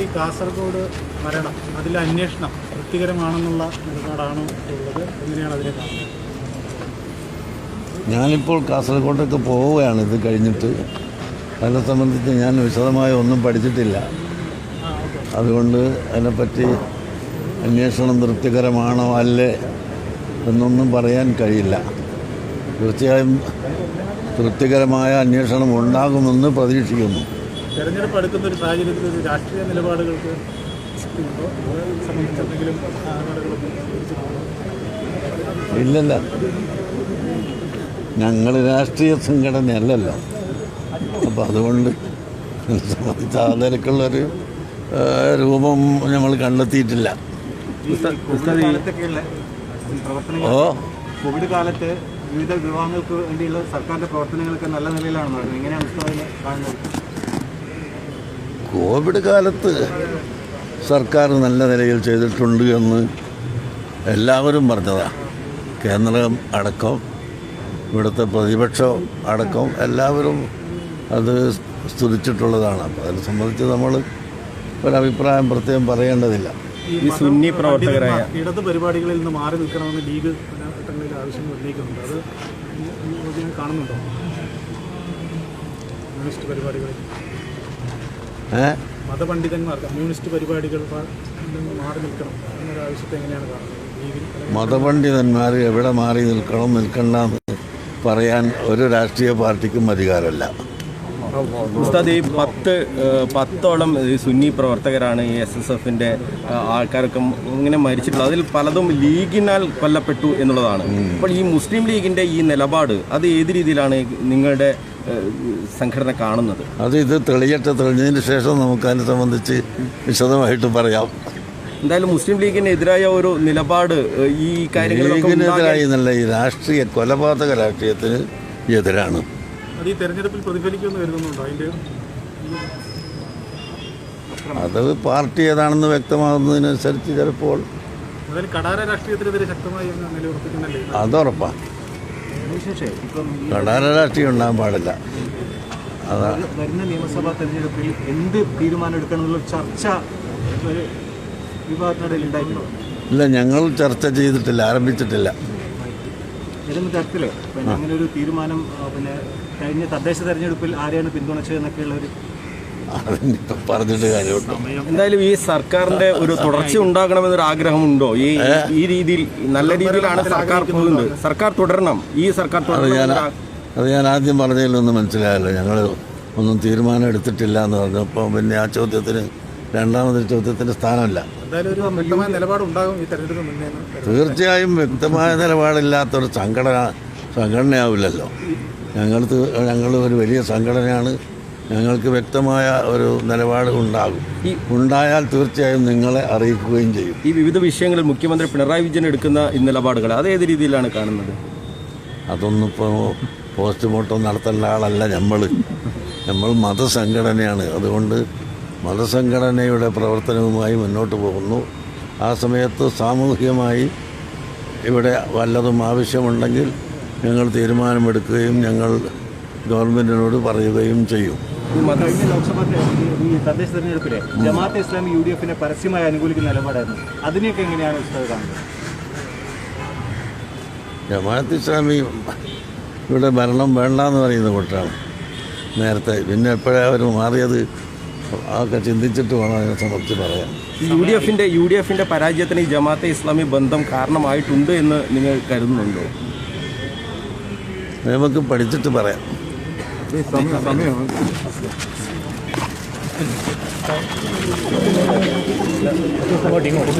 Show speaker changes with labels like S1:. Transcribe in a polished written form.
S1: ഈ കാസർഗോഡ് മരണം അതിലെ അന്വേഷണം തൃപ്തികരമാണെന്നുള്ള നിലപാടാണ് ഉള്ളത്. എങ്ങനെയാണ് അതിനെ കാണുന്നത്?
S2: ഞാനിപ്പോൾ കാസർഗോഡൊക്കെ പോവുകയാണ് ഇത് കഴിഞ്ഞിട്ട്. അതിനെ സംബന്ധിച്ച് ഞാൻ വിശദമായി ഒന്നും പഠിച്ചിട്ടില്ല. അതുകൊണ്ട് അതിനെപ്പറ്റി അന്വേഷണം തൃപ്തികരമാണോ അല്ലേ എന്നൊന്നും പറയാൻ കഴിയില്ല. തീർച്ചയായും തൃപ്തികരമായ അന്വേഷണം ഉണ്ടാകുമെന്ന് പ്രതീക്ഷിക്കുന്നു.
S1: തെരഞ്ഞെടുപ്പ് അടുക്കുന്ന ഒരു സാഹചര്യത്തിൽ രാഷ്ട്രീയ നിലപാടുകൾക്ക്
S2: ഇല്ലല്ല, ഞങ്ങൾ രാഷ്ട്രീയ സംഘടനയല്ലല്ലോ. അപ്പോൾ അതുകൊണ്ട് സംബന്ധിച്ച ആ നിലക്കുള്ളൊരു രൂപം നമ്മൾ കണ്ടെത്തിയിട്ടില്ല.
S1: കോവിഡ് കാലത്ത് വിവിധ വിഭാഗങ്ങൾക്ക് വേണ്ടിയുള്ള സർക്കാരിൻ്റെ പ്രവർത്തനങ്ങളൊക്കെ നല്ല നിലയിലാണെന്ന് പറയുന്നത്. എങ്ങനെയാണ് കാണുന്നത്?
S2: കോവിഡ് കാലത്ത് സർക്കാർ നല്ല നിലയിൽ ചെയ്തിട്ടുണ്ട് എന്ന് എല്ലാവരും പറഞ്ഞതാണ്. കേന്ദ്രം അടക്കം ഇവിടുത്തെ പ്രതിപക്ഷം അടക്കം എല്ലാവരും അത് സ്തുതിച്ചിട്ടുള്ളതാണ്. അപ്പോൾ അതിനെ സംബന്ധിച്ച് നമ്മൾ ഒരഭിപ്രായം പ്രത്യേകം പറയേണ്ടതില്ല.
S1: ഈ സുന്നി പ്രവർത്തകരായ ഇടത് പരിപാടികളിൽ നിന്ന് മാറി നിൽക്കണമെന്ന് ലീഗ് ആവശ്യം ഉന്നയിക്കുന്നുണ്ട്. അത് കാണുന്നുണ്ടോ? കമ്മ്യൂണിസ്റ്റ് പരിപാടികളിൽ മതപണ്ഡിതന്മാർ കമ്മ്യൂണിസ്റ്റ് പരിപാടികൾ മാറി നിൽക്കണം എന്നൊരു ആവശ്യത്തെ എങ്ങനെയാണ് കാണുന്നത്?
S2: മതപണ്ഡിതന്മാർ എവിടെ മാറി നിൽക്കണ്ടെന്ന് പറയാൻ ഒരു രാഷ്ട്രീയ പാർട്ടിക്കും അധികാരമല്ല.
S3: ഉസ്താദ്, ഈ പത്തോളം സുന്നി പ്രവർത്തകരാണ് ഈ SSFൻ്റെ ആൾക്കാരൊക്കെ ഇങ്ങനെ മരിച്ചിട്ടുള്ളത്. അതിൽ പലതും ലീഗിനാൽ കൊല്ലപ്പെട്ടു എന്നുള്ളതാണ്. അപ്പോൾ ഈ മുസ്ലിം ലീഗിൻ്റെ ഈ നിലപാട് അത് ഏത് രീതിയിലാണ് നിങ്ങളുടെ സംഘടന കാണുന്നത്?
S2: ഇത് തെളിഞ്ഞതിന് ശേഷം നമുക്കതിനെ സംബന്ധിച്ച് വിശദമായിട്ട് പറയാം.
S3: എന്തായാലും മുസ്ലിം ലീഗിനെതിരായ ഒരു നിലപാട് ഈ
S2: കാര്യത്തിനെതിരായി എന്നല്ല, ഈ രാഷ്ട്രീയ കൊലപാതക രാഷ്ട്രീയത്തിന് എതിരാണ്.
S1: അത് ഈ തെരഞ്ഞെടുപ്പിൽ പ്രതിഫലിക്കുമെന്ന് കരുതുന്നുണ്ടോ?
S2: അത് പാർട്ടി ഏതാണെന്ന് വ്യക്തമാകുന്നതിനനുസരിച്ച് ചിലപ്പോൾ
S1: കടാര രാഷ്ട്രീയത്തിനെതിരെ ശക്തമായി നിലയുറപ്പിക്കുന്നില്ലേ?
S2: അതുറപ്പാണ്. കടാര രാഷ്ട്രീയം ഉണ്ടാകാൻ പാടില്ല. അതാണ്
S1: വരുന്ന നിയമസഭാ തെരഞ്ഞെടുപ്പിൽ എന്ത് തീരുമാനം എടുക്കണമെന്നുള്ള ചർച്ച വിഭാഗത്തിനിടയിൽ ഉണ്ടായിട്ടുണ്ടോ?
S2: ഇല്ല, ഞങ്ങൾ ചർച്ച ചെയ്തിട്ടില്ല, ആരംഭിച്ചിട്ടില്ല.
S1: ഏതെങ്കിലും തരത്തിൽ അങ്ങനെ ഒരു തീരുമാനം കഴിഞ്ഞ തദ്ദേശ തെരഞ്ഞെടുപ്പിൽ ആരെയാണ് പിന്തുണച്ചതെന്നൊക്കെയുള്ള ഒരു
S2: പറഞ്ഞിട്ട് കാര്യമുണ്ടോ?
S3: എന്തായാലും ഈ സർക്കാരിന്റെ ഒരു തുടർച്ച ഉണ്ടാകണമെന്നൊരു ആഗ്രഹമുണ്ടോ? ഈ രീതിയിൽ നല്ല രീതിയിലാണ് സർക്കാർ പോകുന്നത്. സർക്കാർ തുടരണം, ഈ സർക്കാർ
S2: അത് ഞാൻ ആദ്യം പറഞ്ഞതിലൊന്നും മനസ്സിലായല്ലോ. ഞങ്ങൾ ഒന്നും തീരുമാനം എടുത്തിട്ടില്ല എന്ന് പറഞ്ഞപ്പോൾ പിന്നെ ആ ചോദ്യത്തിന് രണ്ടാമതൊരു ചോദ്യത്തിന് സ്ഥാനമില്ല. തീർച്ചയായും വ്യക്തമായ നിലപാടില്ലാത്തൊരു സംഘടനയാവില്ലല്ലോ. ഞങ്ങൾ ഒരു വലിയ സംഘടനയാണ്. ഞങ്ങൾക്ക് വ്യക്തമായ ഒരു നിലപാട് ഉണ്ടായാൽ തീർച്ചയായും നിങ്ങളെ അറിയിക്കുകയും ചെയ്യും.
S3: ഈ വിവിധ വിഷയങ്ങളിൽ മുഖ്യമന്ത്രി പിണറായി വിജയൻ എടുക്കുന്ന ഈ നിലപാടുകൾ അത് ഏത് രീതിയിലാണ് കാണുന്നത്?
S2: അതൊന്നും ഇപ്പോൾ പോസ്റ്റ്മോർട്ടം നടത്തേണ്ട ആളല്ല നമ്മൾ മതസംഘടനയാണ്. അതുകൊണ്ട് മതസംഘടനയുടെ പ്രവർത്തനവുമായി മുന്നോട്ട് പോകുന്നു. ആ സമയത്ത് സാമൂഹികമായി ഇവിടെ വല്ലതും ആവശ്യമുണ്ടെങ്കിൽ ഞങ്ങൾ തീരുമാനമെടുക്കുകയും ഞങ്ങൾ ഗവൺമെൻറ്റിനോട് പറയുകയും ചെയ്യും.
S1: തദ്ദേശ തെരഞ്ഞെടുപ്പിലെ ജമാഅത്തെ ഇസ്ലാമി UDFനെ പരസ്യമായി അനുകൂലിക്കുന്ന നിലപാടായിരുന്നു. അതിനെയൊക്കെ എങ്ങനെയാണ് കാണുന്നത്?
S2: ജമാഅത്തെ ഇസ്ലാമി ഇവിടെ ഭരണം വേണ്ടെന്ന് പറയുന്ന കൂട്ടാണ് നേരത്തെ. പിന്നെ എപ്പോഴാണ് അവർ മാറിയത് അതൊക്കെ ചിന്തിച്ചിട്ട് വേണം അതിനെ സംബന്ധിച്ച് പറയാൻ.
S3: UDFന്റെ പരാജയത്തിന് ഈ ജമാഅത്തെ ഇസ്ലാമി ബന്ധം കാരണമായിട്ടുണ്ട് എന്ന് നിങ്ങൾ കരുതുന്നുണ്ടോ?
S2: നമുക്ക് പഠിച്ചിട്ട് പറയാം.
S1: ഇങ്ങോട്ട്